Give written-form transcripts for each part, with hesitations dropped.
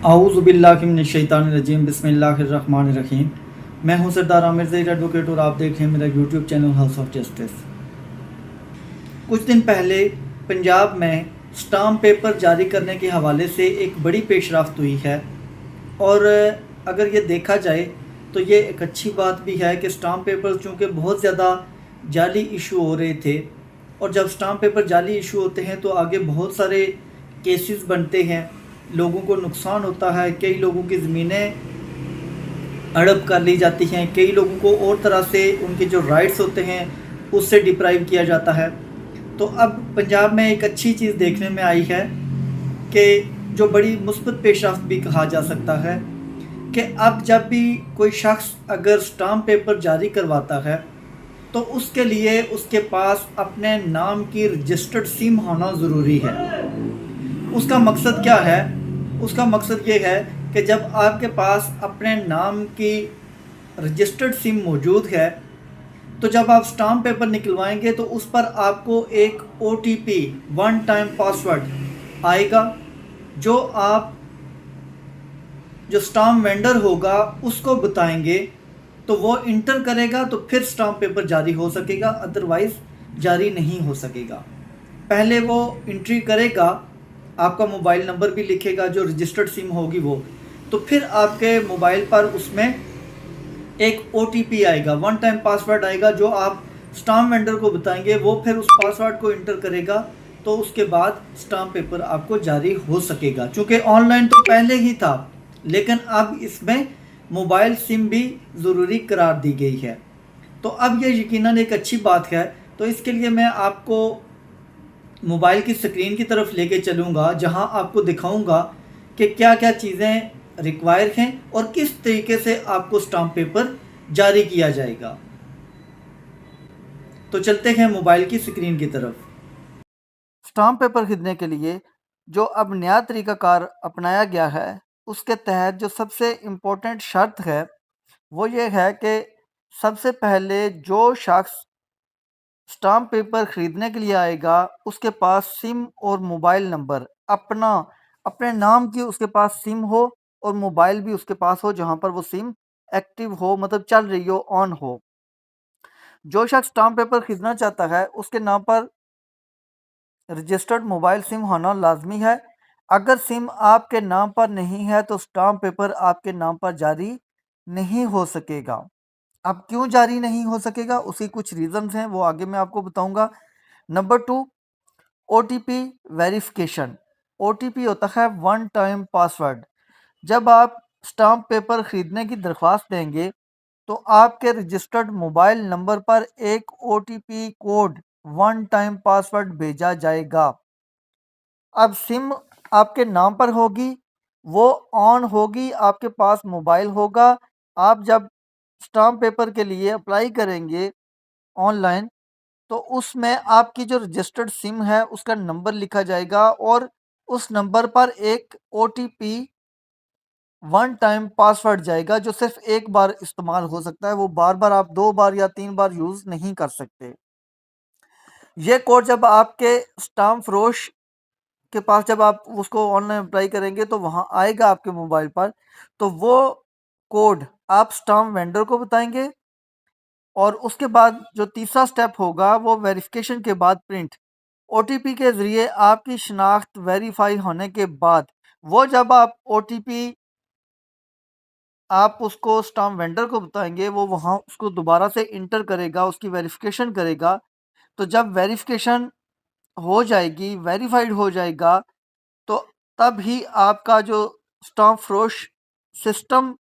आऊज़ुबिल्लाहिमिनश्शैतानिर्रजीम बिस्मिल्लाहिर्रहमानिर्रहीम। मैं हूं सरदार आमिर ज़हीर एडवोकेट और आप देख रहे हैं मेरा YouTube channel house of justice. कुछ दिन पहले पंजाब में स्टाम्प पेपर जारी करने के हवाले से एक बड़ी पेशरफ्त हुई है और अगर ये देखा जाए तो ये एक अच्छी बात भी है कि स्टाम्प पेपर चूँकि बहुत ज़्यादा जाली इशू हो रहे थे और जब स्टाम्प पेपर जाली इशू होते हैं तो आगे बहुत सारे केसेस बनते हैं, लोगों को नुकसान होता है, कई लोगों की ज़मीनें हड़प कर ली जाती हैं, कई लोगों को और तरह से उनके जो राइट्स होते हैं उससे डिप्राइव किया जाता है। तो अब पंजाब में एक अच्छी चीज़ देखने में आई है कि जो बड़ी मुस्बत पेशरफ्त भी कहा जा सकता है कि अब जब भी कोई शख्स अगर स्टाम्प पेपर जारी करवाता है तो उसके लिए उसके पास अपने नाम की रजिस्टर्ड सिम होना ज़रूरी है। उसका मकसद क्या है? उसका मकसद ये है कि जब आपके पास अपने नाम की रजिस्टर्ड सिम मौजूद है तो जब आप स्टाम्प पेपर निकलवाएंगे तो उस पर आपको एक OTP वन टाइम पासवर्ड आएगा जो स्टाम्प वेंडर होगा उसको बताएंगे तो वो इंटर करेगा तो फिर स्टाम्प पेपर जारी हो सकेगा, अदरवाइज़ जारी नहीं हो सकेगा। पहले वो एंट्री करेगा, आपका मोबाइल नंबर भी लिखेगा जो रजिस्टर्ड सिम होगी वो, तो फिर आपके मोबाइल पर उसमें एक OTP आएगा, वन टाइम पासवर्ड आएगा जो आप स्टाम्प वेंडर को बताएंगे, वो फिर उस पासवर्ड को इंटर करेगा तो उसके बाद स्टाम्प पेपर आपको जारी हो सकेगा। चूँकि ऑनलाइन तो पहले ही था लेकिन अब इसमें मोबाइल सिम भी ज़रूरी करार दी गई है। तो अब ये यकीनन एक अच्छी बात है। तो इसके लिए मैं आपको मोबाइल की स्क्रीन की तरफ लेके चलूँगा जहां आपको दिखाऊंगा कि क्या क्या चीज़ें रिक्वायर हैं और किस तरीके से आपको स्टाम्प पेपर जारी किया जाएगा। तो चलते हैं मोबाइल की स्क्रीन की तरफ। स्टाम्प पेपर खरीदने के लिए जो अब नया तरीक़ाकार अपनाया गया है उसके तहत जो सबसे इम्पोर्टेंट शर्त है वो ये है कि सबसे पहले जो शख्स स्टाम्प पेपर खरीदने के लिए आएगा उसके पास सिम और मोबाइल नंबर अपने नाम की उसके पास सिम हो और मोबाइल भी उसके पास हो जहां पर वो सिम एक्टिव हो, मतलब चल रही हो, ऑन हो। जो शख्स स्टाम्प पेपर खरीदना चाहता है उसके नाम पर रजिस्टर्ड मोबाइल सिम होना लाजमी है। अगर सिम आपके नाम पर नहीं है तो स्टाम्प पेपर आपके नाम पर जारी नहीं हो सकेगा। अब क्यों जारी नहीं हो सकेगा, उसकी कुछ रीजंस हैं, वो आगे मैं आपको बताऊंगा। Number 2, OTP verification. OTP होता है वन टाइम पासवर्ड। जब आप स्टाम्प पेपर खरीदने की दरख्वास्त देंगे तो आपके रजिस्टर्ड मोबाइल नंबर पर एक OTP code one time password भेजा जाएगा। अब सिम आपके नाम पर होगी, वो ऑन होगी, आपके पास मोबाइल होगा। आप जब स्टाम्प पेपर के लिए अप्लाई करेंगे ऑनलाइन तो उसमें आपकी जो रजिस्टर्ड सिम है उसका नंबर लिखा जाएगा और उस नंबर पर एक OTP वन टाइम पासवर्ड जाएगा जो सिर्फ एक बार इस्तेमाल हो सकता है, वो बार बार आप 2 बार या 3 बार यूज़ नहीं कर सकते। ये कोड जब आपके स्टाम्प फरोश के पास, जब आप उसको ऑनलाइन अप्लाई करेंगे तो वहाँ आएगा आपके मोबाइल पर, तो वो कोड आप स्टाम्प वेंडर को बताएंगे और उसके बाद जो तीसरा स्टेप होगा वो वेरिफिकेशन के बाद प्रिंट। OTP के ज़रिए आपकी शनाख्त वेरीफाई होने के बाद वो जब आप OTP आप उसको स्टाम्प वेंडर को बताएंगे वो वहाँ उसको दोबारा से इंटर करेगा, उसकी वेरिफिकेशन करेगा। तो जब वेरिफिकेशन हो जाएगी, वेरीफाइड हो जाएगा, तो तब ही आपका जो स्टाम्प फरोश सिस्टम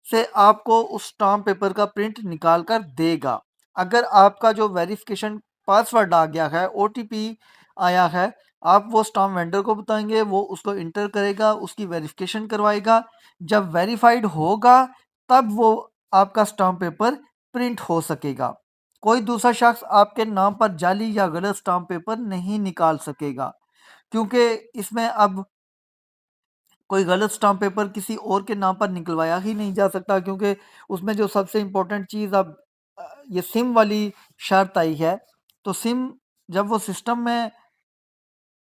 से आपको उस स्टाम्प पेपर का प्रिंट निकाल कर देगा। अगर आपका जो वेरिफिकेशन पासवर्ड आ गया है, OTP आया है, आप वो स्टाम्प वेंडर को बताएंगे, वो उसको इंटर करेगा, उसकी वेरिफिकेशन करवाएगा। जब वेरीफाइड होगा तब वो आपका स्टाम्प पेपर प्रिंट हो सकेगा। कोई दूसरा शख्स आपके नाम पर जाली या गलत स्टाम्प पेपर नहीं निकाल सकेगा, क्योंकि इसमें अब कोई गलत स्टाम्प पेपर किसी और के नाम पर निकलवाया ही नहीं जा सकता, क्योंकि उसमें जो सबसे इम्पोर्टेंट चीज़ अब ये सिम वाली शर्त आई है। तो सिम जब वो सिस्टम में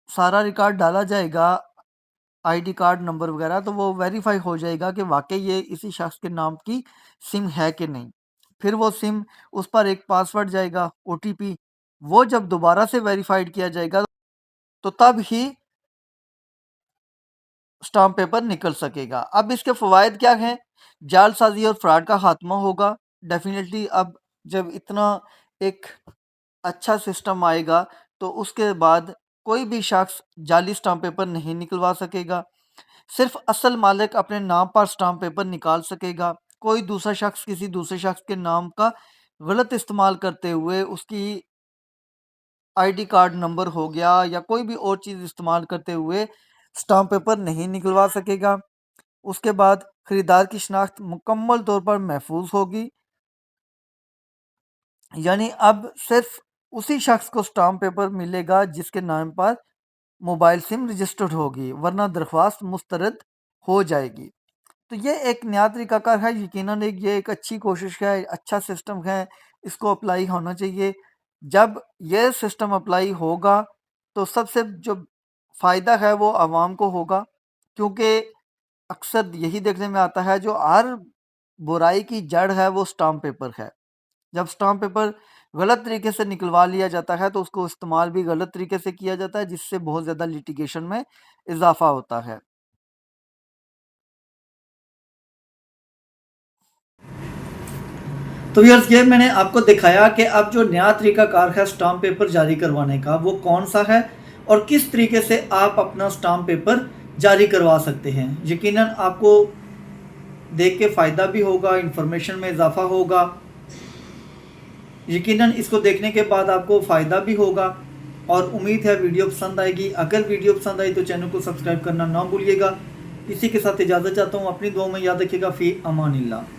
सारा रिकॉर्ड डाला जाएगा आईडी कार्ड नंबर वगैरह, तो वो वेरीफाई हो जाएगा कि वाकई ये इसी शख्स के नाम की सिम है कि नहीं। फिर वो सिम, उस पर एक पासवर्ड जाएगा, ओटीपी, वो जब दोबारा से वेरीफाइड किया जाएगा तो तब ही स्टाम्प पेपर निकल सकेगा। अब इसके फ़वाइद क्या हैं? जालसाज़ी और फ्रॉड का खात्मा होगा। डेफ़िनेटली अब जब इतना एक अच्छा सिस्टम आएगा तो उसके बाद कोई भी शख्स जाली स्टाम्प पेपर नहीं निकलवा सकेगा। सिर्फ़ असल मालिक अपने नाम पर स्टाम्प पेपर निकाल सकेगा। कोई दूसरा शख्स किसी दूसरे शख्स के नाम का गलत इस्तेमाल करते हुए उसकी आईडी कार्ड नंबर हो गया या कोई भी और चीज़ इस्तेमाल करते हुए स्टाम्प पेपर नहीं निकलवा सकेगा। उसके बाद खरीदार की शनाख्त मुकम्मल तौर पर महफूज होगी। यानी अब सिर्फ उसी शख्स को स्टाम्प पेपर मिलेगा जिसके नाम पर मोबाइल सिम रजिस्टर्ड होगी, वरना दरख्वास्त मुस्तरद हो जाएगी। तो ये एक नया तरीकाकार है, यकीनन ये एक अच्छी कोशिश है, अच्छा सिस्टम है, इसको अप्लाई होना चाहिए। जब ये सिस्टम अप्लाई होगा तो सबसे जो फ़ायदा है वो आवाम को होगा, क्योंकि अक्सर यही देखने में आता है जो हर बुराई की जड़ है वो स्टाम्प पेपर है। जब स्टाम्प पेपर गलत तरीके से निकलवा लिया जाता है तो उसको इस्तेमाल भी गलत तरीके से किया जाता है, जिससे बहुत ज़्यादा लिटिगेशन में इजाफ़ा होता है। तो व्यूअर्स, ये मैंने आपको दिखाया कि अब जो नया तरीकाकार है स्टाम्प पेपर जारी करवाने का वो कौन सा है और किस तरीके से आप अपना स्टाम्प पेपर जारी करवा सकते हैं। यकीनन आपको देख के फ़ायदा भी होगा, इन्फॉर्मेशन में इजाफ़ा होगा। यकीनन इसको देखने के बाद आपको फ़ायदा भी होगा और उम्मीद है वीडियो पसंद आएगी। अगर वीडियो पसंद आई तो चैनल को सब्सक्राइब करना ना भूलिएगा। इसी के साथ इजाज़त चाहता हूँ, अपनी दुआ में याद रखिएगा। फ़ी अमानिल्लाह।